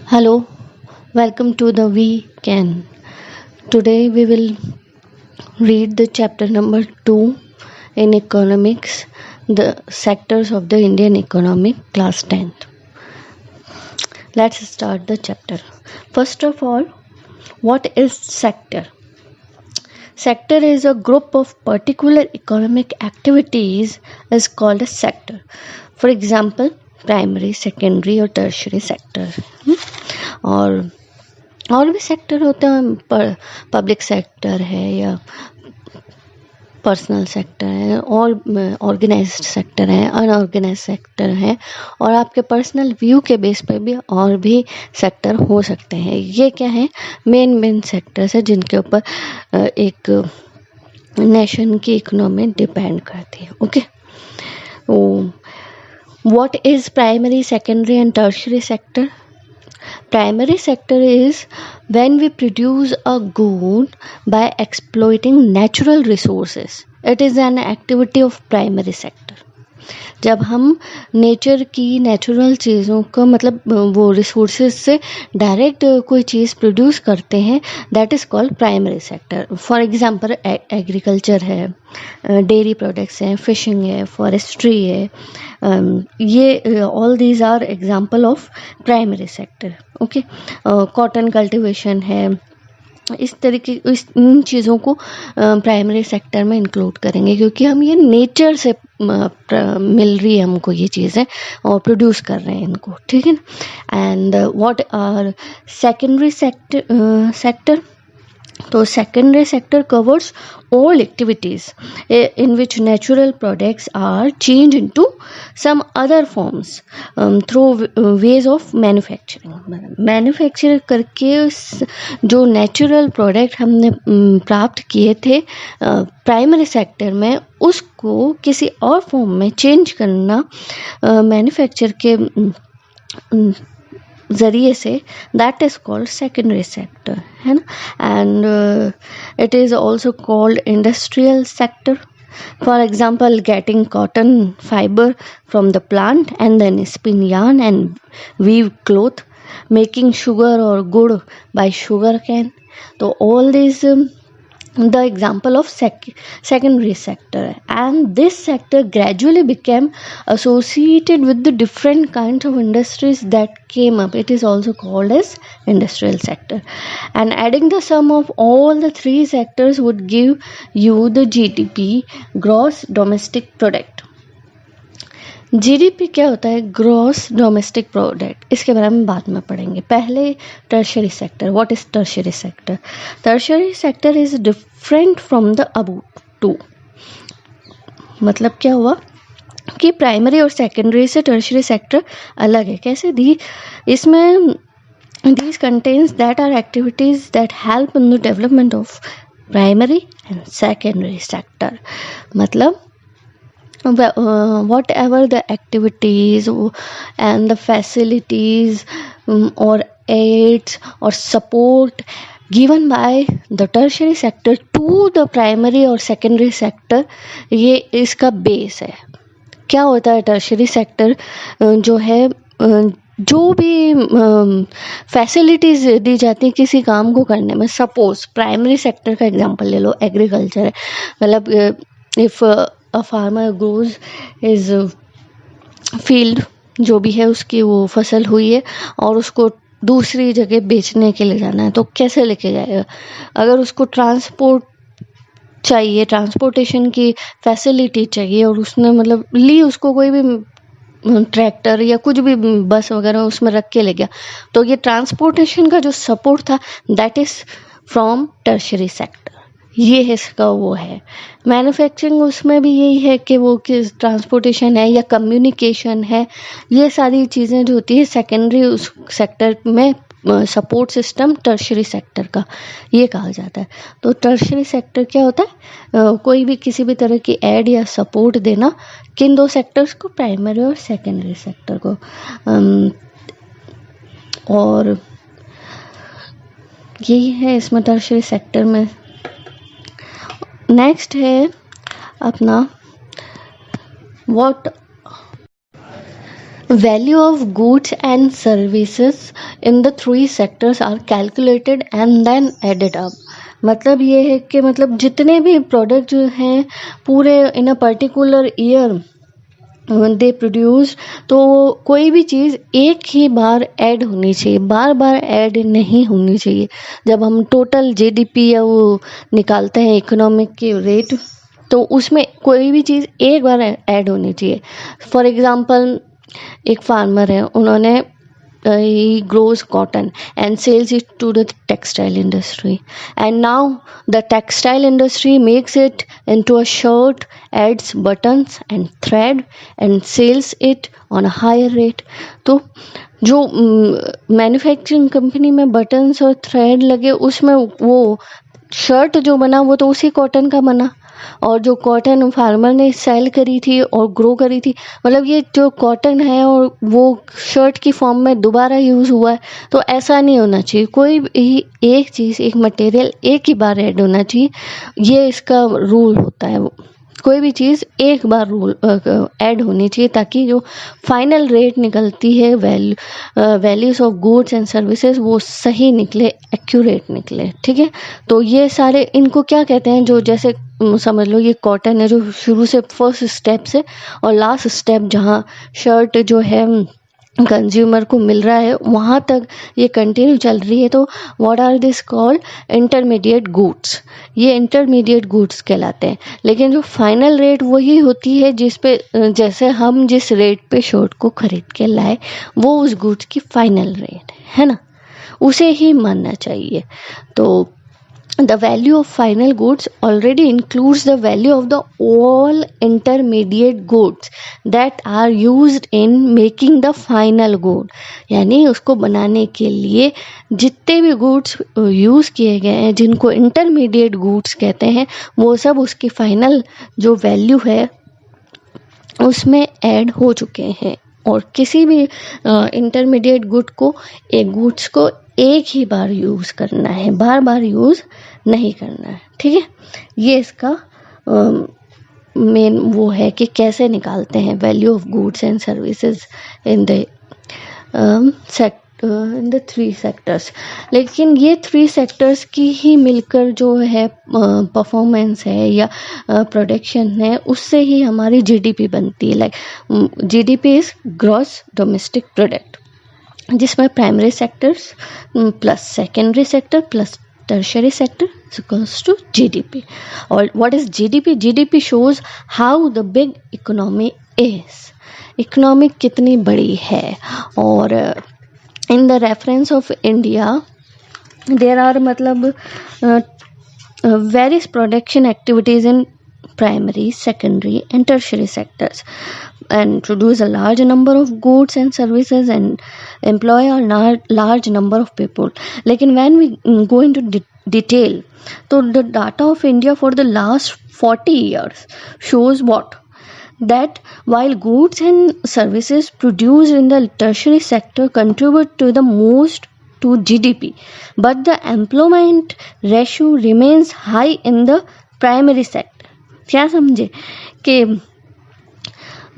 Hello, welcome to the We Can. Today we will read the chapter number 2 in economics, the sectors of the Indian economy, class 10th. Let's start the chapter. First of all, what is sector? Sector is a group of particular economic activities is called a sector. For example, primary, secondary और tertiary sector. और भी sector होते हैं, public sector है या personal sector है, और organised sector है, अनऑर्गेनाइज्ड सेक्टर है, और आपके पर्सनल व्यू के बेस पर भी और भी सेक्टर हो सकते हैं. ये क्या है? मेन सेक्टर्स है जिनके ऊपर एक नेशन की इकोनॉमी डिपेंड करती है. Okay, what is primary, secondary and tertiary sector? Primary sector is when we produce a good by exploiting natural resources. It is an activity of primary sector. जब हम nature की natural चीज़ों का मतलब वो resources से डायरेक्ट कोई चीज़ produce करते हैं, that is called primary sector. For example agriculture है, डेयरी प्रोडक्ट्स हैं, फिशिंग है, फॉरेस्ट्री है. ये all these are example of primary sector. Okay, cotton cultivation है. इस तरीके इन चीज़ों को प्राइमरी सेक्टर में इंक्लूड करेंगे क्योंकि हम ये नेचर से मिल रही है हमको ये चीज़ें और प्रोड्यूस कर रहे हैं इनको. ठीक है ना. And what are secondary sector? तो secondary sector covers all activities in which natural products are changed into some other forms through ways of manufacturing. Manufacture करके जो नेचुरल प्रोडक्ट हमने प्राप्त किए थे प्राइमरी सेक्टर में, उसको किसी और फॉर्म में चेंज करना मैन्युफैक्चर के ज़रिए से, that is called secondary sector, है ना. And it is also called industrial sector. For example, getting cotton fibre from the plant and then spin yarn and weave cloth, making sugar और gur by sugarcane. तो all this the example of secondary sector, and this sector gradually became associated with the different kinds of industries that came up. It is also called as industrial sector, and adding the sum of all the three sectors would give you the GDP, gross domestic product. GDP क्या होता है? Gross domestic product. इसके बारे में बाद में पढ़ेंगे. पहले tertiary sector. What is tertiary sector? Tertiary sector is different from the above two. मतलब क्या हुआ कि प्राइमरी और सेकेंडरी से टर्शियरी सेक्टर अलग है. कैसे? इसमें these contains that are activities that help in the development of primary and secondary sector. मतलब whatever the activities and the facilities or aids or support given by the tertiary sector to the primary or secondary sector, ये इसका base है. क्या होता है tertiary sector? जो है जो भी फैसिलिटीज़ दी जाती हैं किसी काम को करने में. सपोज प्राइमरी सेक्टर का एग्जांपल ले लो, एग्रीकल्चर है. मतलब if a farmer grows is field, जो भी है उसकी वो फसल हुई है और उसको दूसरी जगह बेचने के लिए जाना है, तो कैसे लेके जाएगा? अगर उसको ट्रांसपोर्ट चाहिए, ट्रांसपोर्टेशन की फैसिलिटी चाहिए, और उसने मतलब ली उसको कोई भी ट्रैक्टर या कुछ भी बस वगैरह उसमें रख के ले गया, तो ये ट्रांसपोर्टेशन का जो सपोर्ट था that is from tertiary sector. ये है इसका वो है. मैन्युफैक्चरिंग उसमें भी यही है कि वो किस ट्रांसपोर्टेशन है या कम्युनिकेशन है, ये सारी चीज़ें जो होती है सेकेंडरी उस सेक्टर में सपोर्ट सिस्टम टर्शियरी सेक्टर का ये कहा जाता है. तो टर्शियरी सेक्टर क्या होता है? कोई भी किसी भी तरह की एड या सपोर्ट देना किन दो सेक्टर्स को? प्राइमरी और सेकेंडरी सेक्टर को. और यही है इसमें टर्शियरी सेक्टर में. नेक्स्ट है अपना what value of goods and services in the three sectors are calculated and then added up. मतलब ये है कि मतलब जितने भी प्रोडक्ट जो हैं पूरे in a particular year they produce, तो कोई भी चीज़ एक ही बार ऐड होनी चाहिए, बार बार ऐड नहीं होनी चाहिए. जब हम टोटल जीडीपी या वो निकालते हैं इकोनॉमिक के रेट, तो उसमें कोई भी चीज़ एक बार ऐड होनी चाहिए. फॉर एग्जांपल एक फार्मर है, उन्होंने he grows cotton and sells it to the textile industry, and now the textile industry makes it into a shirt, adds buttons and thread and sells it on a higher rate. तो जो manufacturing company में buttons और thread लगे, उसमें वो shirt जो बना वो तो उसी कॉटन का बना, और जो कॉटन फार्मर ने सेल करी थी और ग्रो करी थी, मतलब ये जो कॉटन है और वो शर्ट की फॉर्म में दोबारा यूज़ हुआ है. तो ऐसा नहीं होना चाहिए, कोई भी एक चीज़, एक मटेरियल एक ही बार ऐड होना चाहिए. ये इसका रूल होता है. कोई भी चीज़ एक बार रूल ऐड होनी चाहिए, ताकि जो फाइनल रेट निकलती है values of goods and services वो सही निकले, एक्यूरेट निकले. ठीक है. तो ये सारे इनको क्या कहते हैं, जो जैसे समझ लो ये कॉटन है जो शुरू से फर्स्ट स्टेप से और लास्ट स्टेप जहाँ शर्ट जो है कंज्यूमर को मिल रहा है वहाँ तक ये कंटिन्यू चल रही है. तो what are this called? Intermediate goods. ये इंटरमीडिएट गुड्स कहलाते हैं. लेकिन जो फाइनल रेट वही होती है जिस पे जैसे हम जिस रेट पे शर्ट को खरीद के लाए, वो उस गुड्स की फाइनल रेट है ना, उसे ही मानना चाहिए. तो the value of final goods already includes the value of the all intermediate goods that are used in making the final good. यानी उसको बनाने के लिए जितने भी गुड्स यूज़ किए गए हैं, जिनको इंटरमीडिएट गुड्स कहते हैं, वो सब उसकी फाइनल जो वैल्यू है उसमें ऐड हो चुके हैं. और किसी भी इंटरमीडिएट गुड्स को एक ही बार यूज़ करना है, बार बार यूज़ नहीं करना है. ठीक है. ये इसका मेन वो है कि कैसे निकालते हैं value of goods and services in the three sectors. लेकिन ये थ्री सेक्टर्स की ही मिलकर जो है परफॉर्मेंस है या प्रोडक्शन है, उससे ही हमारी जीडीपी बनती है. Like GDP is gross domestic product, जिसमें primary sectors plus secondary sector plus tertiary sector equals to GDP. और what is GDP? GDP shows how the big economy is, economy कितनी बड़ी है. और in the reference of India there are मतलब various production activities in primary, secondary and tertiary sectors, and produce a large number of goods and services and employ a large number of people. Lekin when we go into detail, so the data of India for the last 40 years shows what? That while goods and services produced in the tertiary sector contribute to the most to GDP, but the employment ratio remains high in the primary sector. क्या समझे कि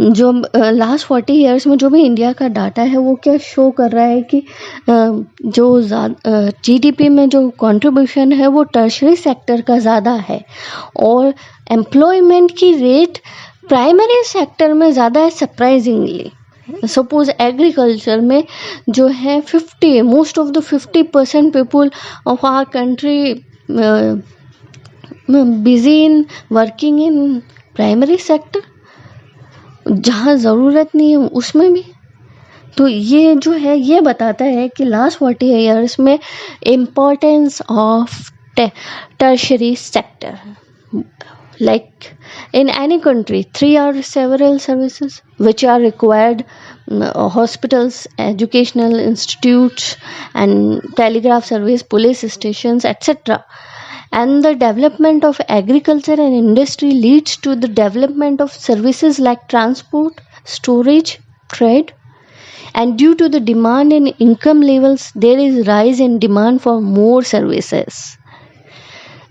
जो last 40 years में जो भी India का data है वो क्या शो कर रहा है कि जो जीडीपी में जो कंट्रीब्यूशन है वो टर्शरी सेक्टर का ज़्यादा है, और एम्प्लॉयमेंट की रेट प्राइमरी सेक्टर में ज़्यादा है. सरप्राइजिंगली सपोज एग्रीकल्चर में जो है most of the 50% people of our country busy in working in primary sector, जहाँ ज़रूरत नहीं है उसमें भी. तो ये जो है ये बताता है कि लास्ट 40 इयर्स में importance of tertiary sector. Like in any country, 3 or several services which are required, hospitals, educational institutes and telegraph service, police stations, etc. And the development of agriculture and industry leads to the development of services like transport, storage, trade. And due to the demand and income levels, there is rise in demand for more services.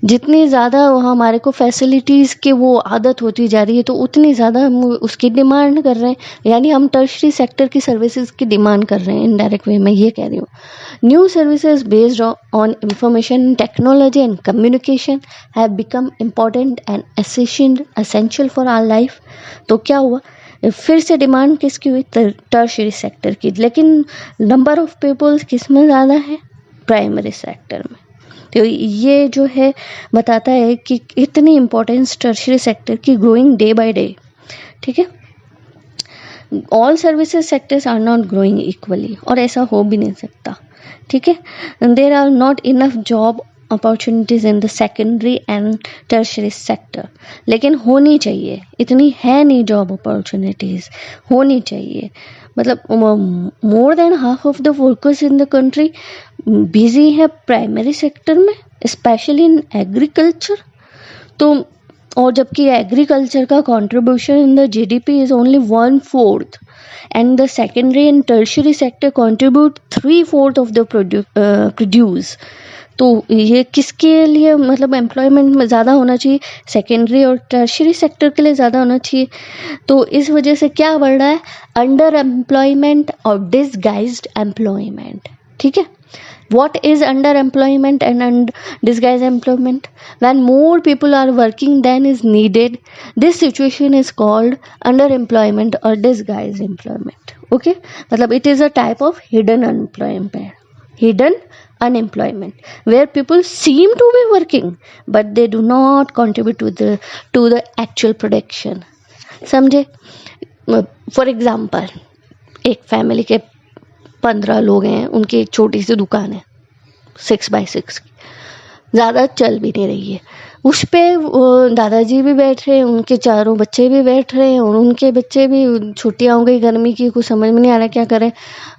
जितनी ज़्यादा वहाँ हमारे को facilities की वो आदत होती जा रही है, तो उतनी ज़्यादा हम उसकी डिमांड कर रहे हैं, यानी हम टर्शरी सेक्टर की सर्विसेज की डिमांड कर रहे हैं इनडायरेक्ट वे में, ये कह रही हूँ। New services based on information technology and communication have become important and essential for our life. तो क्या हुआ, फिर से डिमांड किसकी हुई, टर्शरी सेक्टर की। लेकिन नंबर ऑफ पीपल्स किस में ज़्यादा है, प्राइमरी सेक्टर में। तो ये जो है बताता है कि इतनी इम्पोर्टेंस टर्शरी सेक्टर की ग्रोइंग डे बाय डे। ठीक है, all services sectors are not growing equally, और ऐसा हो भी नहीं सकता। ठीक है, there are not enough job opportunities in the secondary and tertiary sector, लेकिन होनी चाहिए, इतनी है नहीं जॉब अपॉर्चुनिटीज, होनी चाहिए। मतलब more than half of the workers in the country busy है प्राइमरी सेक्टर में, स्पेशली इन एग्रीकल्चर। तो और जबकि एग्रीकल्चर का contribution in the GDP is only 1/4 and the secondary and tertiary sector contribute 3/4 of the produce. तो ये किसके लिए, मतलब एम्प्लॉयमेंट में ज़्यादा होना चाहिए, सेकेंडरी और टर्शरी सेक्टर के लिए ज़्यादा होना चाहिए। तो इस वजह से क्या बढ़ रहा है, अंडर एम्प्लॉयमेंट और डिसगाइज्ड एम्प्लॉयमेंट। ठीक है, what is underemployment and disguised employment? When more people are working than is needed, this situation is called underemployment or disguised employment. Okay, मतलब it is a type of hidden unemployment where people seem to be working but they do not contribute to the actual production. समझे? For example, एक family के 15 लोग हैं, उनकी एक छोटी सी दुकान है 6x6 की, ज़्यादा चल भी नहीं रही है। उस पर दादाजी भी बैठ रहे हैं, उनके चारों बच्चे भी बैठ रहे हैं, और उनके बच्चे भी, छुट्टियां हो गई गर्मी की, कुछ समझ में नहीं आ रहा क्या करें,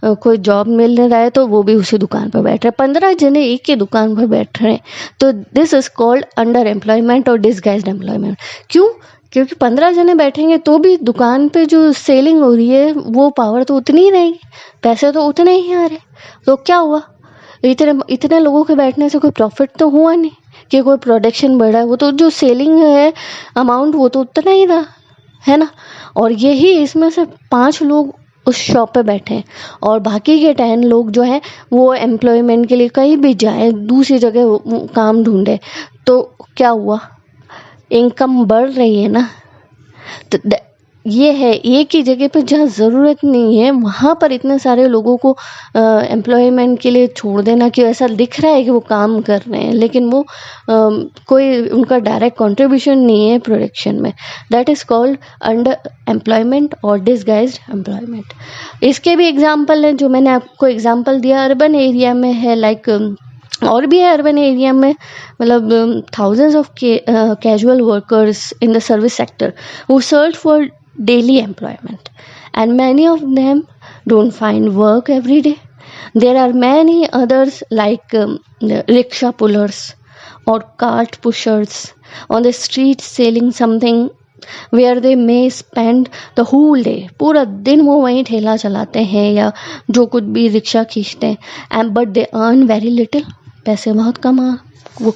कोई जॉब मिल नहीं रहा है, तो वो भी उसी दुकान पर बैठ रहे हैं। 15 जने एक ही दुकान पर बैठ रहे हैं। तो this is called under employment और डिसगाइज्ड एम्प्लॉयमेंट। क्यों? क्योंकि 15 जने बैठेंगे तो भी दुकान पे जो सेलिंग हो रही है वो पावर तो उतनी ही रहेगी, पैसे तो उतने ही आ रहे। तो क्या हुआ, इतने लोगों के बैठने से कोई प्रॉफिट तो हुआ नहीं कि कोई प्रोडक्शन बढ़ा है, वो तो जो सेलिंग है अमाउंट वो तो उतना ही रहा, है ना। और यही इसमें से 5 लोग उस शॉप पे बैठे हैं और बाकी के 10 लोग जो है वो एम्प्लॉयमेंट के लिए कहीं भी जाए, दूसरी जगह काम ढूंढे। तो क्या हुआ, इनकम बढ़ रही है ना। तो ये है, एक ही जगह पर जहाँ ज़रूरत नहीं है वहाँ पर इतने सारे लोगों को एम्प्लॉयमेंट के लिए छोड़ देना, कि ऐसा दिख रहा है कि वो काम कर रहे हैं लेकिन वो कोई उनका डायरेक्ट कंट्रीब्यूशन नहीं है प्रोडक्शन में। That is called under employment और डिसगाइज्ड एम्प्लॉयमेंट। इसके भी एग्जाम्पल हैं जो मैंने आपको एग्जाम्पल दिया, अर्बन एरिया में है, लाइक और भी है अर्बन एरिया में, मतलब thousands of casual workers in the service sector who search for daily employment, and many of them don't find work every day. There are many others like rickshaw pullers or cart pushers on the street selling something where they may spend the whole day, पूरा दिन वो वहीं ठेला चलाते हैं या जो कुछ भी रिक्शा खींचते हैं, and but they earn very little, पैसे बहुत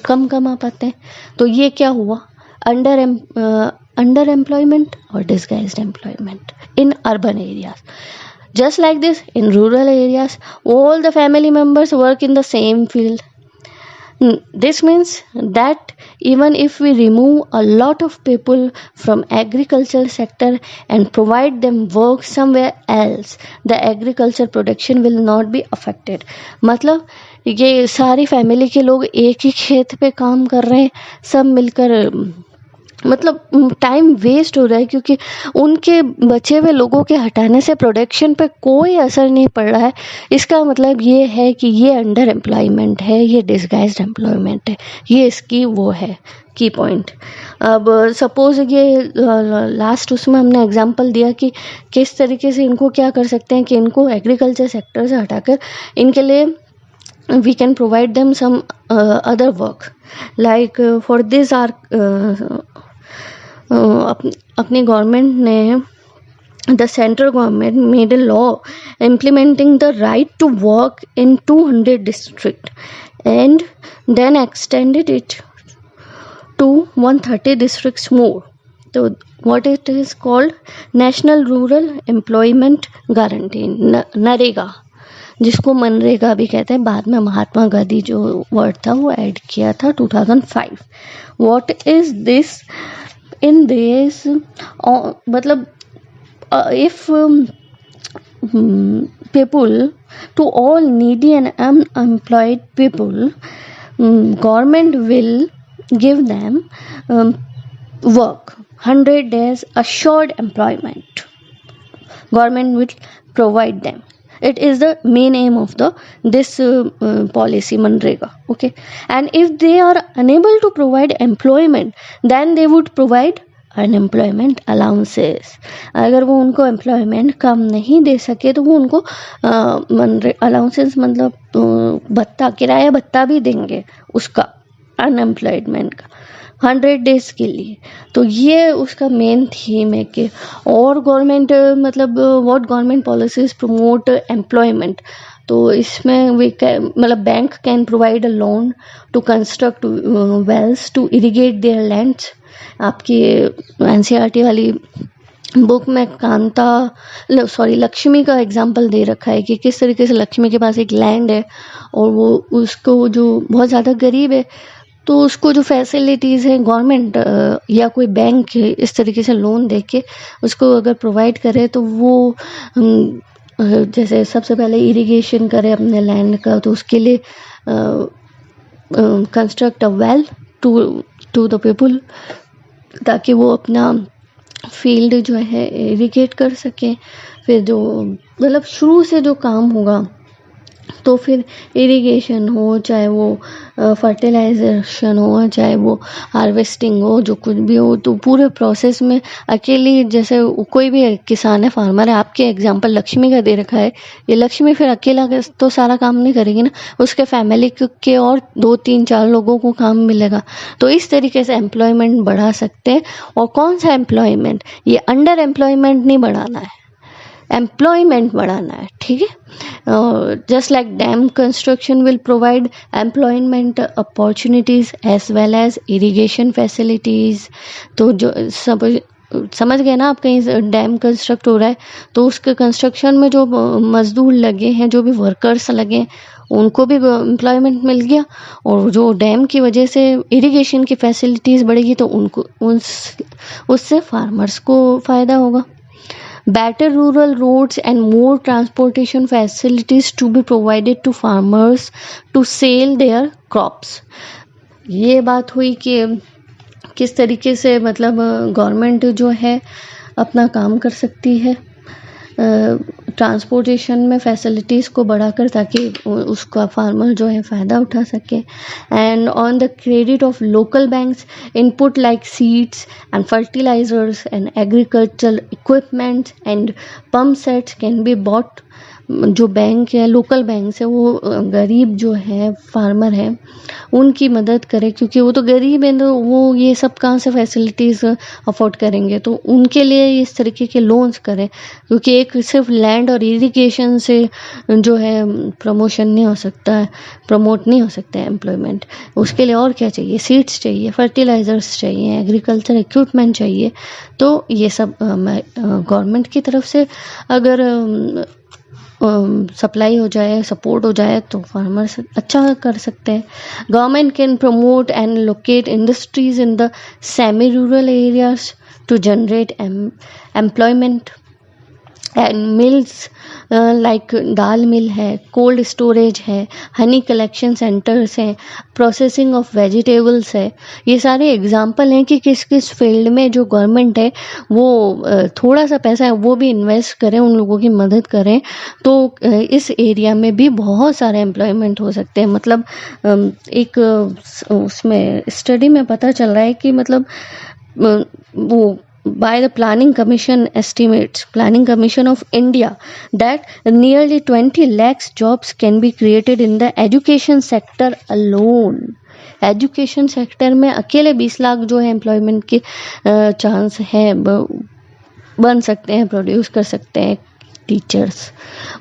कम कमा पाते हैं। तो ये क्या हुआ, अंडर एम्प्लॉयमेंट और disguised employment in urban areas. Just like this, in rural areas, all the family members work in the same field. This means that even if we remove a lot of people from agricultural sector and provide them work somewhere else, the agriculture production will not be affected. मतलब ये सारी family के लोग एक ही खेत पे काम कर रहे हैं, सब मिलकर, मतलब टाइम वेस्ट हो रहा है क्योंकि उनके बचे हुए लोगों के हटाने से प्रोडक्शन पे कोई असर नहीं पड़ रहा है। इसका मतलब ये है कि ये अंडर एम्प्लॉयमेंट है, ये डिसगाइज्ड एम्प्लॉयमेंट है, ये इसकी वो है की पॉइंट। अब सपोज ये लास्ट उसमें हमने एग्जांपल दिया कि किस तरीके से इनको क्या कर सकते हैं कि इनको एग्रीकल्चर सेक्टर से हटाकर इनके लिए we can provide them some other work, like for this our अपनी गवर्नमेंट ने, the central government made a law implementing the right to work in 200 districts and then extended it to 130 districts more. तो what it is called national rural employment guarantee, NREGA, जिसको मनरेगा भी कहते हैं। बाद में महात्मा गांधी जो वर्ड था वो ऐड किया था 2005। What is this? In this मतलब if people, to all needy and unemployed people, government will give them work, 100 days assured employment. Government will provide them. It is the main aim of this policy, Manrega. Okay, and if they are unable to provide employment, then they would provide unemployment allowances. अगर वो उनको employment कम नहीं दे सके तो वो उनको allowances मतलब भत्ता, किराया भत्ता भी देंगे उसका, अनएम्प्लॉयमेंट का 100 डेज के लिए। तो ये उसका मेन थीम है कि और गवर्नमेंट मतलब what government policies promote employment. तो इसमें मतलब bank can provide a loan to construct wells to irrigate their lands. आपकी एनसीईआरटी वाली बुक में लक्ष्मी का एग्जाम्पल दे रखा है कि किस तरीके से लक्ष्मी के पास एक लैंड है और वो उसको जो बहुत ज़्यादा गरीब है तो उसको जो फैसिलिटीज़ है गवर्नमेंट या कोई बैंक इस तरीके से लोन दे के उसको अगर प्रोवाइड करे तो वो जैसे सबसे पहले इरिगेशन करे अपने लैंड का, तो उसके लिए construct a well to the people ताकि वो अपना फील्ड जो है इरिगेट कर सके। फिर जो मतलब शुरू से जो काम होगा तो फिर इरिगेशन हो, चाहे वो फर्टिलाइजेशन हो, चाहे वो हार्वेस्टिंग हो, जो कुछ भी हो, तो पूरे प्रोसेस में अकेली, जैसे कोई भी किसान है, फार्मर है, आपके एग्जांपल लक्ष्मी का दे रखा है, ये लक्ष्मी फिर अकेला तो सारा काम नहीं करेगी ना, उसके फैमिली के और 2-3-4 लोगों को काम मिलेगा। तो इस तरीके से एम्प्लॉयमेंट बढ़ा सकते हैं। और कौन सा एम्प्लॉयमेंट? ये अंडर एम्प्लॉयमेंट नहीं बढ़ाना है, एम्प्लॉयमेंट बढ़ाना है, ठीक है। Just like dam construction will provide employment opportunities as well as irrigation facilities. तो जो समझ गए ना आप, कहीं डैम कंस्ट्रक्ट हो रहा है तो उसके कंस्ट्रक्शन में जो मजदूर लगे हैं, जो भी वर्कर्स लगे हैं, उनको भी एम्प्लॉयमेंट मिल गया। और जो डैम की वजह से इरिगेशन की फैसिलिटीज़ बढ़ेगी तो उनको उससे फार्मर्स को फ़ायदा होगा। Better rural roads and more transportation facilities to be provided to farmers to sell their crops। ये बात हुई कि किस तरीके से मतलब गवर्नमेंट जो है अपना काम कर सकती है ट्रांसपोर्टेशन में फैसिलिटीज़ को बढ़ाकर, ताकि उसका फार्मर जो है फ़ायदा उठा सके। And on the credit of local banks, input like seeds and fertilisers and agricultural equipments and pump sets can be bought. जो बैंक है, लोकल बैंक है, वो गरीब जो है फार्मर है उनकी मदद करे, क्योंकि वो तो गरीब है, तो वो ये सब कहाँ से फैसिलिटीज़ अफोर्ड करेंगे। तो उनके लिए इस तरीके के लोन्स करें, क्योंकि एक सिर्फ लैंड और इरिगेशन से जो है प्रमोट नहीं हो सकता है एम्प्लॉयमेंट। उसके लिए और क्या चाहिए? सीड्स चाहिए, फर्टिलाइजर्स चाहिए, एग्रीकल्चर इक्विपमेंट चाहिए। तो ये सब गवर्नमेंट की तरफ से अगर सप्लाई हो जाए, सपोर्ट हो जाए तो फार्मर्स अच्छा कर सकते हैं। Government can promote and locate industries in the semi rural areas to generate employment and mills like dal mill है, कोल्ड स्टोरेज है, हनी कलेक्शन सेंटर्स हैं, प्रोसेसिंग ऑफ वेजिटेबल्स है। ये सारे एग्जांपल हैं कि किस किस फील्ड में जो गवर्नमेंट है वो थोड़ा सा पैसा है वो भी इन्वेस्ट करें, उन लोगों की मदद करें, तो इस एरिया में भी बहुत सारे एम्प्लॉयमेंट हो सकते हैं। मतलब एक उसमें स्टडी में पता चल रहा है कि मतलब वो by the Planning Commission estimates, Planning Commission of India, that nearly 20 lakhs jobs can be created in the education sector alone। Education sector में अकेले 20 लाख जो है एम्प्लॉयमेंट के चांस है, बन सकते हैं, प्रोड्यूस कर सकते हैं teachers.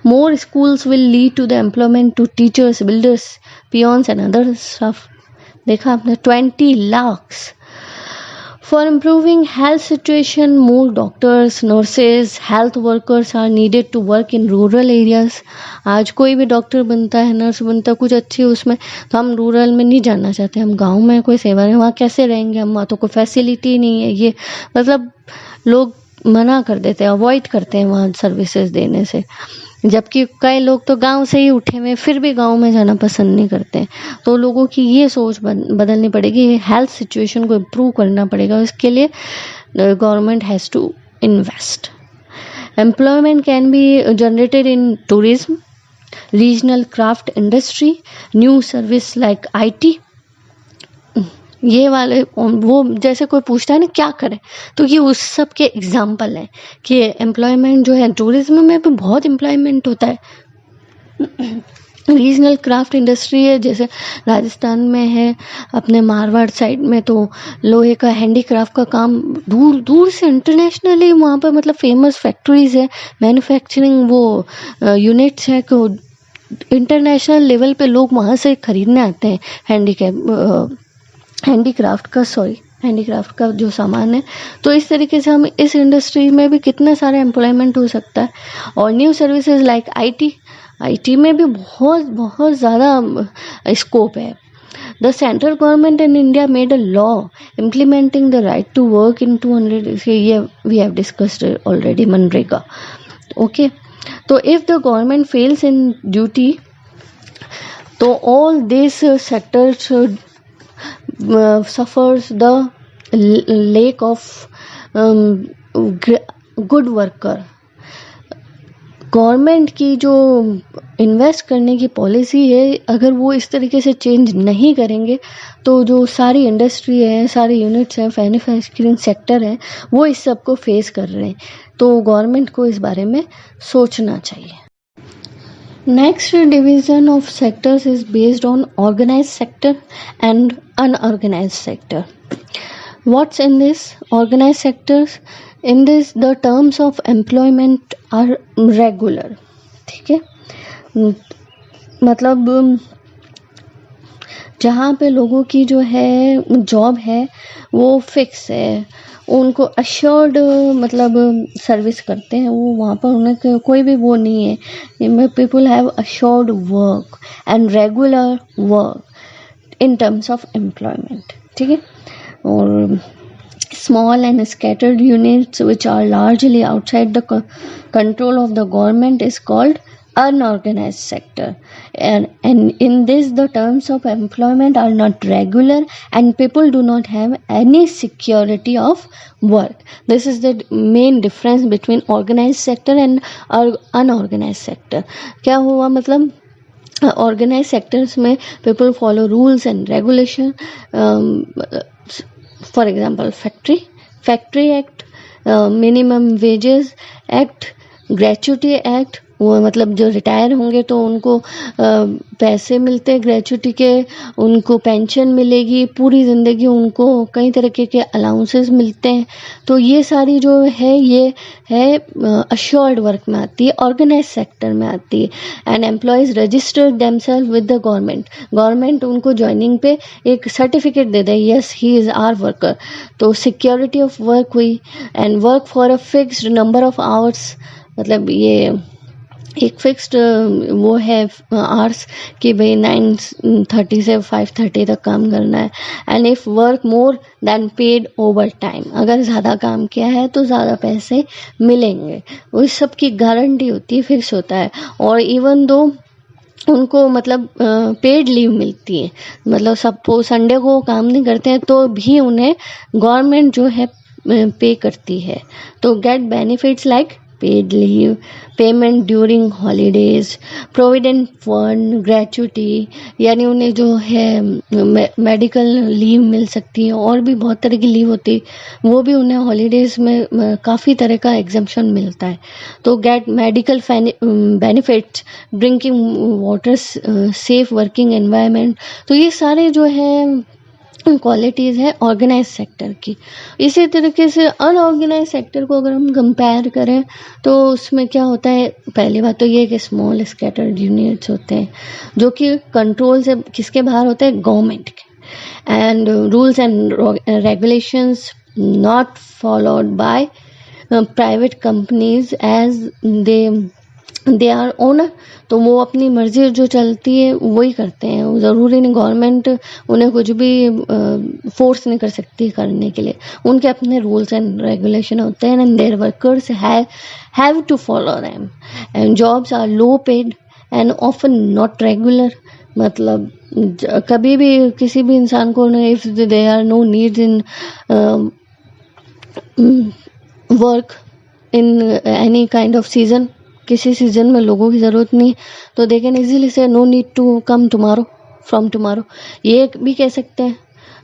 More schools will lead to the employment to teachers, builders, peons and other staff. देखा आपने 20 lakh For improving health situation, more doctors, nurses, health workers are needed to work in rural areas. आज कोई भी doctor बनता है, nurse बनता है, कुछ अच्छी उसमें, तो हम रूरल में नहीं जाना चाहते, हम गांव में कोई सेवा है, वहाँ कैसे रहेंगे हम, वहाँ तो कोई फैसिलिटी नहीं है, ये मतलब लोग मना कर देते हैं, अवॉइड करते हैं वहाँ सर्विसेज देने से। जबकि कई लोग तो गांव से ही उठे हुए फिर भी गांव में जाना पसंद नहीं करते। तो लोगों की ये सोच बदलनी पड़ेगी, हेल्थ सिचुएशन को इम्प्रूव करना पड़ेगा। इसके लिए government has to invest. Employment can be generated in tourism, regional craft industry, new service like IT। ये वाले वो जैसे कोई पूछता है ना क्या करें, तो ये उस सब के एग्जाम्पल हैं कि एम्प्लॉयमेंट जो है, टूरिज्म में भी बहुत एम्प्लॉयमेंट होता है। रीजनल क्राफ्ट इंडस्ट्री है, जैसे राजस्थान में है, अपने मारवाड़ साइड में तो लोहे का हैंडीक्राफ्ट का काम दूर दूर से इंटरनेशनली वहाँ पर मतलब फेमस फैक्ट्रीज है, मैन्युफैक्चरिंग वो यूनिट्स हैं को इंटरनेशनल लेवल पे लोग वहाँ से खरीदने आते हैं हैंडीक्राफ्ट का जो सामान है। तो इस तरीके से हम इस इंडस्ट्री में भी कितना सारा एम्प्लॉयमेंट हो सकता है। और न्यू सर्विसेज लाइक IT में भी बहुत बहुत ज़्यादा स्कोप है। The central government in India made a law implementing the right to work in 200. Yeah, we have discussed it already, Manrega. Okay, so if the government fails in duty, so all these sectors suffers the lack of good worker. Government की जो invest करने की policy है, अगर वो इस तरीके से चेंज नहीं करेंगे तो जो सारी इंडस्ट्री है, सारे यूनिट्स हैं, मैन्युफैक्चरिंग सेक्टर है, वो इस सब को फेस कर रहे हैं। तो गवर्नमेंट को इस बारे में सोचना चाहिए। Next division of sectors is based on organised sector and unorganised sector. What's in this organised sectors? In this the terms of employment are regular. ठीक है, मतलब जहाँ पे लोगों की जो है जॉब है वो फिक्स है, उनको अश्योर्ड मतलब सर्विस करते हैं वो, वहाँ पर उन्हें कोई भी वो नहीं है। People have assured work and regular work in terms of employment. ठीक है, और small and scattered units which are largely outside the control of the government is called unorganized sector, and in this the terms of employment are not regular and people do not have any security of work. This is the main difference between organized sector and unorganized sector. क्या हुआ मतलब organise sectors में people follow rules and regulation. For example factory act, minimum wages act, gratuity act, वो मतलब जो retire होंगे तो उनको पैसे मिलते हैं ग्रेचुटी के, उनको पेंशन मिलेगी पूरी ज़िंदगी, उनको कई तरीके के अलाउंसेस मिलते हैं। तो ये सारी जो है ये है अश्योर्ड वर्क में आती है, ऑर्गेनाइज सेक्टर में आती है। And employees register themself with the government उनको ज्वाइनिंग पे एक सर्टिफिकेट दे दे, yes he is our worker. तो सिक्योरिटी ऑफ वर्क हुई, and work for a fixed number of hours, मतलब ये एक फिक्स्ड वो है आवर्स कि भाई 9:30 से 5:30 तक काम करना है। And if work more than paid over time, अगर ज़्यादा काम किया है तो ज़्यादा पैसे मिलेंगे, उस सब की गारंटी होती है, फिक्स होता है। और इवन दो उनको मतलब पेड लीव मिलती है, मतलब सपोज संडे को काम नहीं करते हैं तो भी उन्हें गवर्नमेंट जो है पे करती है। तो get benefits like paid leave, payment during holidays, provident fund, gratuity, यानी उन्हें जो है मेडिकल लीव मिल सकती है, और भी बहुत तरह की लीव होती है, वो भी उन्हें हॉलीडेज में काफ़ी तरह का एग्जम्पशन मिलता है। तो get medical benefits, drinking water, safe working environment. तो ये सारे जो है क्वालिटीज़ है ऑर्गेनाइज सेक्टर की। इसी तरीके से अनऑर्गेनाइज सेक्टर को अगर हम कंपेयर करें तो उसमें क्या होता है, पहली बात तो ये कि स्मॉल स्कैटर्ड यूनिट्स होते हैं जो कि कंट्रोल से किसके बाहर होते हैं, गवर्नमेंट के। And rules and regulations not followed by private companies as they are owner. तो वो अपनी मर्जी जो चलती है वही करते हैं. ज़रूरी नहीं गवर्नमेंट उन्हें कुछ भी फोर्स नहीं कर सकती करने के लिए. उनके अपने रूल्स एंड रेगुलेशन होते हैं and their workers have to follow them. And jobs are low paid and often not regular. मतलब कभी भी किसी भी इंसान को if they are no needs in work in any kind of season, किसी सीजन में लोगों की ज़रूरत नहीं तो दे कैन इजीली से no need to come tomorrow from tomorrow, ये भी कह सकते हैं.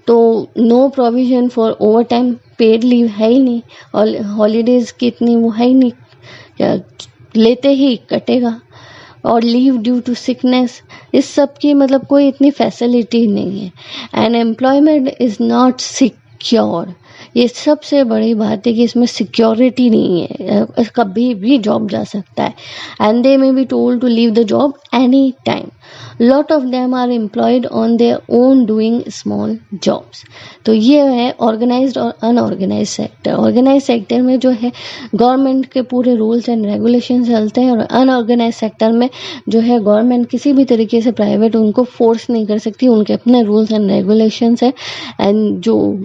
तो no provision for overtime, paid leave है ही नहीं, और हॉलीडेज की इतनी वो है ही नहीं, लेते ही कटेगा. और लीव ड्यू टू सिकनेस, इस सब की मतलब कोई इतनी फैसिलिटी नहीं है. And employment is not secure. ये सबसे बड़ी बात है कि इसमें सिक्योरिटी नहीं है, कभी भी जॉब जा सकता है. And they may be told to leave the job any time. Lot of them are employed on their own doing small jobs. तो ये है ऑर्गेनाइज्ड और अनऑर्गेनाइज सेक्टर. ऑर्गेनाइज सेक्टर में जो है गवर्नमेंट के पूरे रूल्स एंड रेगुलेशन चलते हैं, और अनऑर्गेनाइज सेक्टर में जो है गवर्नमेंट किसी भी तरीके से प्राइवेट उनको फोर्स नहीं कर सकती, उनके अपने रूल्स एंड रेगुलेशंस है. एंड जो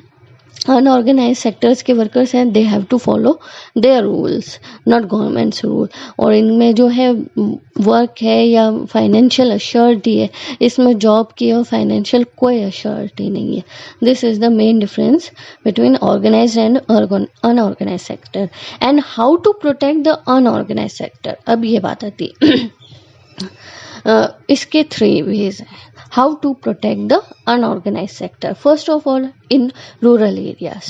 अनऑर्गेनाइज सेक्टर्स के वर्कर्स हैं they have to follow their rules, not government's rule. और इनमें जो है वर्क है या फाइनेंशियल अश्योरिटी है, इसमें जॉब की और फाइनेंशियल कोई अश्योरिटी नहीं है. This is the main difference between organised and unorganised sector. And how to protect the unorganised sector, अब ये बात आती है. इसके 3 ways हैं how to protect the unorganized sector. First of all, in rural areas,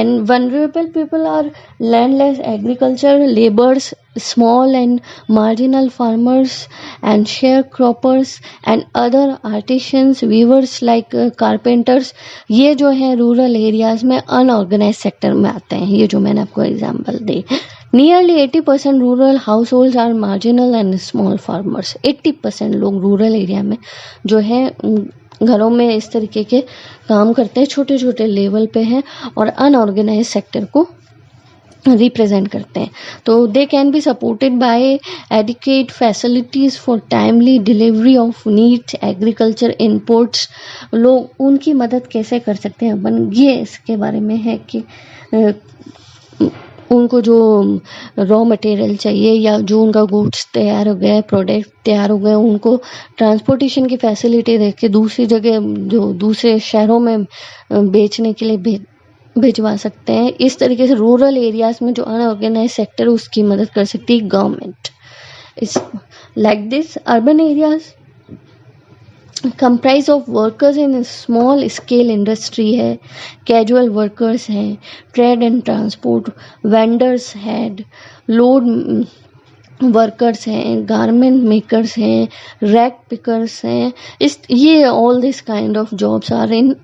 and vulnerable people are landless agriculture laborers, small and marginal farmers, and sharecroppers and other artisans, weavers like carpenters. ये जो है rural areas में unorganised sector में आते हैं. ये जो मैंने आपको example the. Nearly 80% rural households are marginal and small farmers. 80% लोग रूरल एरिया में जो है घरों में इस तरीके के काम करते हैं, छोटे छोटे लेवल पे हैं और अनऑर्गेनाइज सेक्टर को रिप्रेजेंट करते हैं. तो they can be supported by adequate facilities for timely delivery of needs agriculture inputs. लोग उनकी मदद कैसे कर सकते हैं अपन, ये इसके बारे में है कि उनको जो रॉ मटेरियल चाहिए या जो उनका गुड्स तैयार हो गया है, प्रोडक्ट तैयार हो गए, उनको ट्रांसपोर्टेशन की फैसिलिटी दे के दूसरी जगह जो दूसरे शहरों में बेचने के लिए भिजवा सकते हैं. इस तरीके से रूरल एरियाज में जो अनऑर्गेनाइज सेक्टर है उसकी मदद कर सकती है गवर्नमेंट. इस like this urban areas comprise of workers in small scale industry है, casual workers हैं, trade and transport vendors हैं, load वर्कर्स हैं, गारमेंट मेकर्स हैं, रैक पिकर्स हैं. इस ये all this kind of jobs are in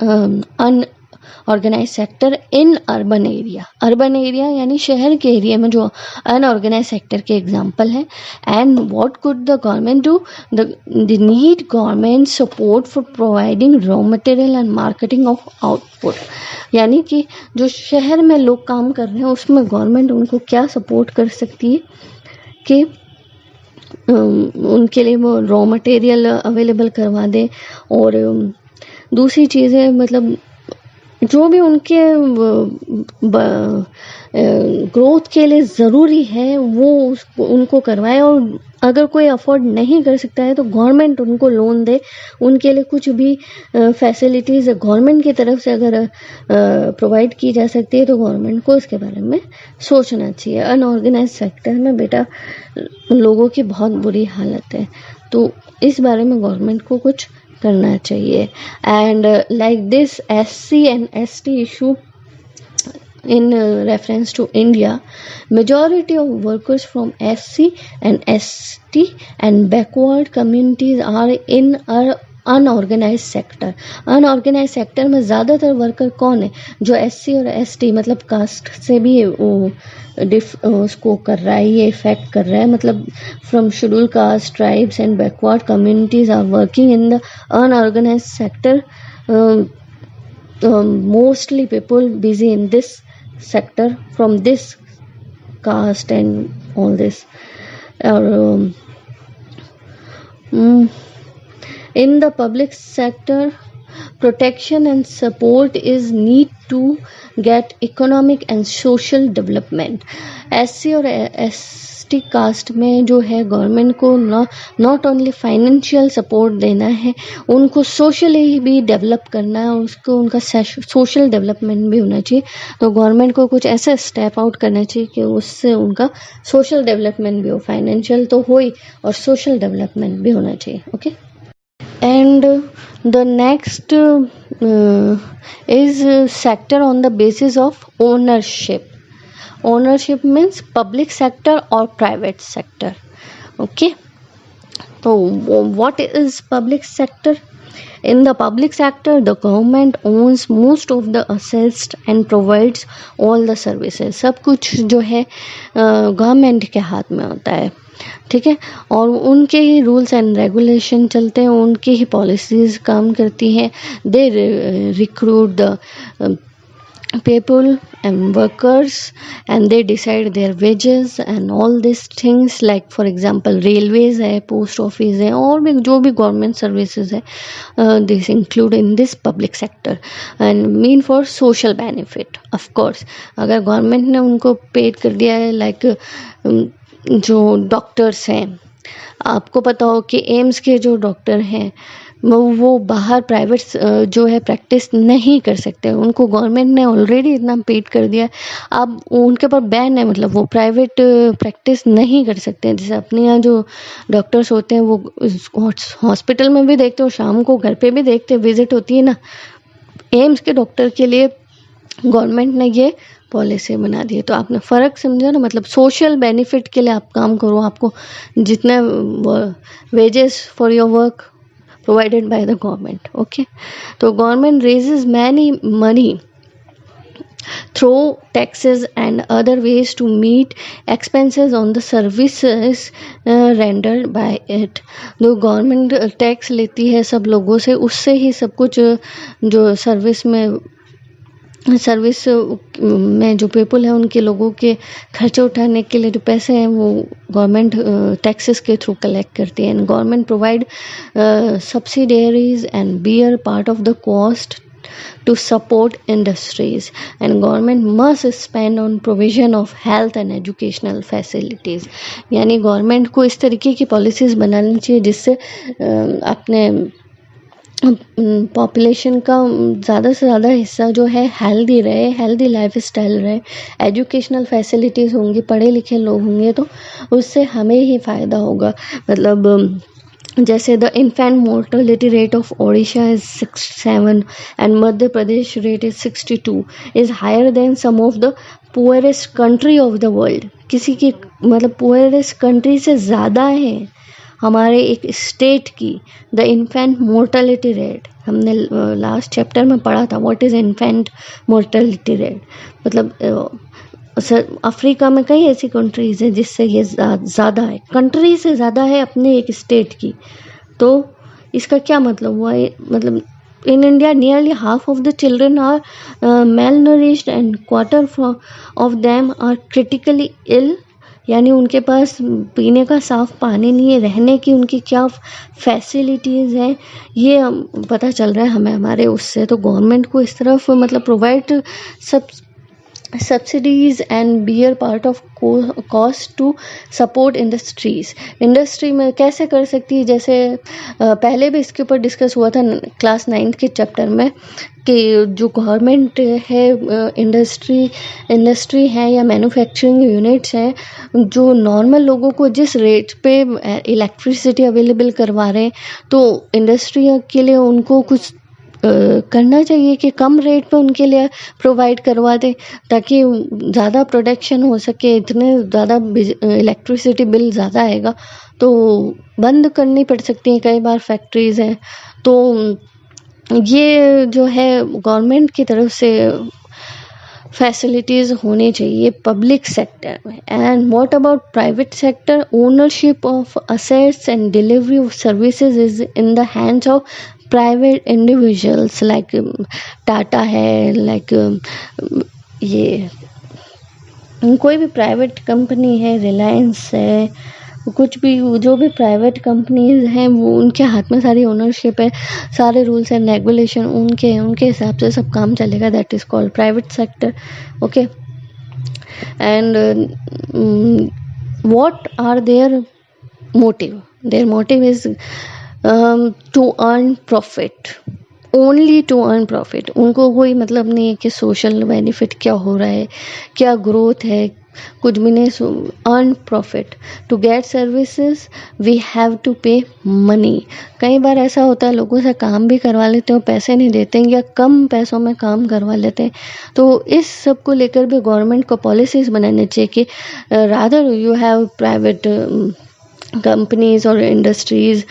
unorganised sector in urban area. Urban area यानी शहर के एरिया में जो अनऑर्गेनाइज सेक्टर के एग्जांपल हैं. And what could the government do, the need government support for providing raw material and marketing of output. यानी कि जो शहर में लोग काम कर रहे हैं उसमें गवर्नमेंट उनको क्या सपोर्ट कर सकती है कि उनके लिए वो रॉ मटेरियल अवेलेबल करवा दे. और दूसरी चीज़ें मतलब जो भी उनके ग्रोथ के लिए ज़रूरी है वो उनको करवाए. और अगर कोई अफोर्ड नहीं कर सकता है तो गवर्नमेंट उनको लोन दे. उनके लिए कुछ भी फैसिलिटीज़ गवर्नमेंट की तरफ से अगर प्रोवाइड की जा सकती है तो गवर्नमेंट को इसके बारे में सोचना चाहिए. अनऑर्गेनाइज सेक्टर में बेटा लोगों की बहुत बुरी हालत है, तो इस बारे में गवर्नमेंट को कुछ करना चाहिए. And like this SC and ST issue in reference to India, majority of workers from SC and ST and backward communities are in unorganised sector. Unorganised sector में ज़्यादातर वर्कर कौन है, जो SC और ST मतलब कास्ट से भी उसको कर रहा है, ये इफेक्ट कर रहा है. मतलब from schedule caste, tribes and backward communities are working in the unorganised sector mostly people busy in this sector from this caste and all this. Um, mm, in the public sector, protection and support is need to get economic and social development. SC और ST cast में जो है government को not only financial support देना है, उनको socially भी develop करना है, उसको उनका सोशल डेवलपमेंट भी होना चाहिए. तो गवर्नमेंट को कुछ ऐसा स्टेप आउट करना चाहिए कि उससे उनका सोशल डेवलपमेंट भी हो, फाइनेंशियल तो हो ही और सोशल डेवलपमेंट भी होना चाहिए. Okay. And the next is sector on the basis of ownership. Ownership means public sector or private sector. Okay. So what is public sector? In the public sector, the government owns most of the assets and provides all the services. सब कुछ जो है government के हाथ में होता है, ठीक है, और उनके ही रूल्स एंड रेगुलेशन चलते हैं, उनकी ही पॉलिसीज काम करती हैं. They recruit the people and workers and they decide their wages and all these things, like for example railways है, post office है, और भी जो भी government services है, this include in this public sector and mean for social benefit. Of course अगर government ने उनको paid कर दिया है, like जो डॉक्टर्स हैं, आपको पता हो कि एम्स के जो डॉक्टर हैं वो बाहर प्राइवेट जो है प्रैक्टिस नहीं कर सकते, उनको गवर्नमेंट ने ऑलरेडी इतना पेड कर दिया, अब उनके ऊपर बैन है, मतलब वो प्राइवेट प्रैक्टिस नहीं कर सकते. जैसे अपने यहाँ जो डॉक्टर्स होते हैं वो हॉस्पिटल में भी देखते हो, शाम को घर पे भी देखते, विजिट होती है ना. एम्स के डॉक्टर के लिए गवर्नमेंट ने ये पॉलिसी बना दी है. तो आपने फ़र्क समझा ना, मतलब सोशल बेनिफिट के लिए आप काम करो, आपको जितना wages for your work provided by the government. Okay. So government raises many money through taxes and other ways to meet expenses on the services rendered by it. जो गवर्नमेंट टैक्स लेती है सब लोगों से, उससे ही सब कुछ जो सर्विस में जो पीपल है उनके लोगों के खर्चे उठाने के लिए जो पैसे हैं वो गवर्नमेंट टैक्सेस के थ्रू कलेक्ट करती है. And government provide subsidiaries and bear part of the cost to support industries, and government must spend on provision of health and educational facilities. यानी गवर्नमेंट को इस तरीके की पॉलिसीज़ बनानी चाहिए जिससे अपने पॉपुलेशन का ज़्यादा से ज़्यादा हिस्सा जो है हेल्दी रहे, हेल्दी लाइफ स्टाइल रहे, एजुकेशनल फैसिलिटीज़ होंगी, पढ़े लिखे लोग होंगे तो उससे हमें ही फ़ायदा होगा. मतलब जैसे the infant mortality rate of Odisha is 67 and Madhya Pradesh rate is 62, is higher than some of the poorest country of the world. किसी की मतलब पुअरेस्ट कंट्री से ज़्यादा है हमारे एक स्टेट की द इन्फेंट मोर्टेलिटी रेट. हमने लास्ट चैप्टर में पढ़ा था what is infant mortality rate. मतलब अफ्रीका में कई ऐसी कंट्रीज़ हैं जिससे ये ज़्यादा है, कंट्री से ज़्यादा है अपने एक स्टेट की. तो इसका क्या मतलब हुआ है, मतलब in India nearly half of the children are malnourished and quarter of them are critically ill. यानी उनके पास पीने का साफ़ पानी नहीं है, रहने की उनकी क्या फैसिलिटीज़ हैं ये पता चल रहा है हमें हमारे उससे. तो गवर्नमेंट को इस तरफ मतलब provide subsidies and bear part of cost to support industries. Industry में कैसे कर सकती है, जैसे पहले भी इसके ऊपर डिस्कस हुआ था क्लास 9 के चैप्टर में कि जो गवर्नमेंट है इंडस्ट्री है या मैन्युफैक्चरिंग यूनिट्स हैं जो नॉर्मल लोगों को जिस रेट पे इलेक्ट्रिसिटी अवेलेबल करवा रहे हैं, तो इंडस्ट्री के लिए उनको कुछ करना चाहिए कि कम रेट पे उनके लिए प्रोवाइड करवा दें ताकि ज़्यादा प्रोडक्शन हो सके. इतने ज़्यादा इलेक्ट्रिसिटी बिल ज़्यादा आएगा तो बंद करनी पड़ सकती हैं कई बार फैक्ट्रीज़ हैं. तो ये जो है गवर्नमेंट की तरफ से फैसिलिटीज़ होनी चाहिए पब्लिक सेक्टर में. And what about private sector? Ownership of assets and delivery of services is in the hands of private individuals like Tata है, लाइक ये कोई भी प्राइवेट कंपनी है, रिलायंस है, कुछ भी जो भी प्राइवेट कंपनीज हैं वो उनके हाथ में सारी ओनरशिप है, सारे रूल्स एंड रेगुलेशन उनके हिसाब से सब काम चलेगा. That is called private sector. Okay. And what are their motive? Their motive is to earn profit, only to earn profit. उनको कोई मतलब नहीं है कि सोशल बेनिफिट क्या हो रहा है, क्या ग्रोथ है, कुछ भी नहीं. Earn profit. To get services we have to pay money. कई बार ऐसा होता है लोगों से काम भी करवा लेते हैं, पैसे नहीं देते हैं या कम पैसों में काम करवा लेते हैं. तो इस सब को लेकर भी गवर्नमेंट को पॉलिसीज बनाने चाहिए कि rather you have private companies और industries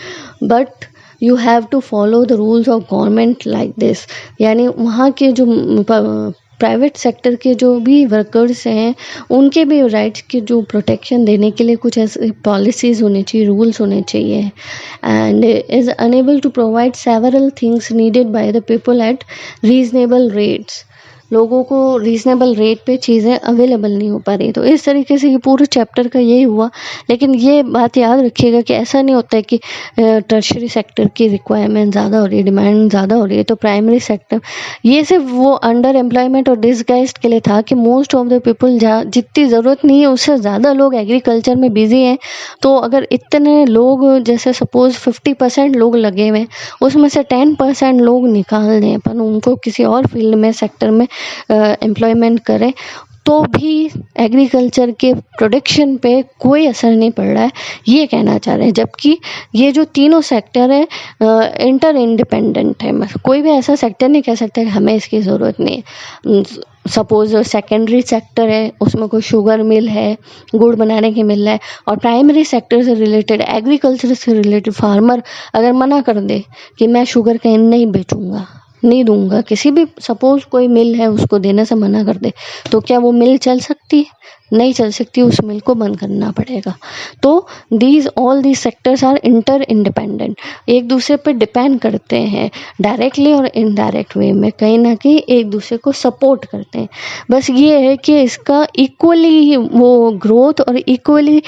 but you have to follow the rules of government like this. यानी वहाँ के जो प्राइवेट सेक्टर के जो भी वर्कर्स हैं उनके भी राइट्स की जो प्रोटेक्शन देने के लिए कुछ ऐसे पॉलिसीज़ होनी चाहिए, रूल्स होने चाहिए. And is enable to provide several things needed by the people at reasonable rates. लोगों को रीज़नेबल रेट पे चीज़ें अवेलेबल नहीं हो पा रही. तो इस तरीके से ये पूरे चैप्टर का यही हुआ. लेकिन ये बात याद रखिएगा कि ऐसा नहीं होता है कि टर्शरी सेक्टर की रिक्वायरमेंट ज़्यादा हो रही है, डिमांड ज़्यादा हो रही है तो प्राइमरी सेक्टर. ये सिर्फ वो अंडर एम्प्लॉयमेंट और डिसगाइज्ड के लिए था कि मोस्ट ऑफ द पीपल जितनी ज़रूरत नहीं है उससे ज़्यादा लोग एग्रीकल्चर में बिजी हैं. तो अगर इतने लोग जैसे सपोज 50% लोग लगे हुए हैं उसमें से 10% लोग निकाल दें अपन उनको किसी और फील्ड में सेक्टर में एम्प्लॉयमेंट करें तो भी एग्रीकल्चर के प्रोडक्शन पे कोई असर नहीं पड़ रहा है, ये कहना चाह रहे हैं. जबकि ये जो तीनों सेक्टर है इंटर इंडिपेंडेंट है. कोई भी ऐसा सेक्टर नहीं कह सकता कि हमें इसकी ज़रूरत नहीं है. सपोज सेकेंडरी सेक्टर है उसमें कोई शुगर मिल है, गुड़ बनाने की मिल है, और प्राइमरी सेक्टर से रिलेटेड एग्रीकल्चर से रिलेटेड फार्मर अगर मना कर दे कि मैं शुगर केन नहीं बेचूंगा, नहीं दूंगा, किसी भी सपोज कोई मिल है उसको देने से मना कर दे, तो क्या वो मिल चल सकती? नहीं चल सकती. उस मिल को बंद करना पड़ेगा. तो all these sectors are interdependent, एक दूसरे पर डिपेंड करते हैं डायरेक्टली और इनडायरेक्ट वे में, कहीं ना कहीं एक दूसरे को सपोर्ट करते हैं. बस ये है कि इसका इक्वली वो ग्रोथ और इक्वली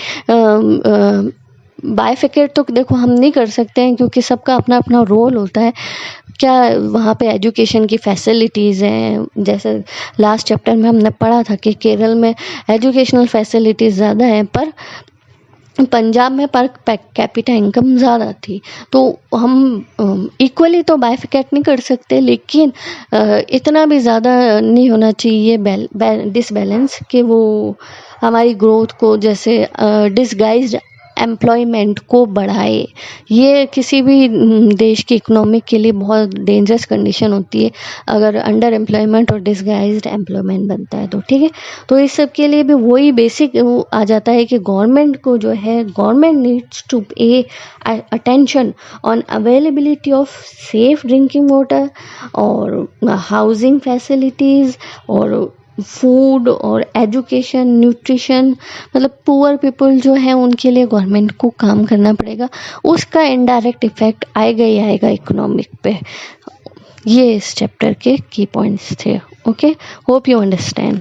बाइफिकेट तो देखो हम नहीं कर सकते हैं क्योंकि सबका अपना अपना रोल होता है. क्या वहाँ पे एजुकेशन की फैसिलिटीज़ हैं, जैसे लास्ट चैप्टर में हमने पढ़ा था कि केरल में एजुकेशनल फैसिलिटीज़ ज़्यादा हैं पर पंजाब में पर कैपिटा इनकम ज़्यादा थी. तो हम इक्वली तो बाइफिकेट नहीं कर सकते, लेकिन इतना भी ज़्यादा नहीं होना चाहिए डिसबैलेंस कि वो हमारी ग्रोथ को जैसे डिसगाइज्ड एम्प्लॉयमेंट को बढ़ाए. ये किसी भी देश की इकोनॉमिक के लिए बहुत डेंजरस कंडीशन होती है अगर अंडर एम्प्लॉयमेंट और डिसगाइज्ड एम्प्लॉयमेंट बनता है तो. ठीक है. तो इस सब के लिए भी वही बेसिक वो आ जाता है कि गवर्नमेंट को जो है government needs to pay attention on availability of safe drinking water और हाउसिंग फैसिलिटीज़ और फूड और एजुकेशन, न्यूट्रिशन. मतलब पुअर पीपल जो है उनके लिए गवर्नमेंट को काम करना पड़ेगा. उसका इनडायरेक्ट इफेक्ट आएगा ही आएगा इकोनॉमिक पे. ये इस चैप्टर के की पॉइंट्स थे. Okay, hope you understand.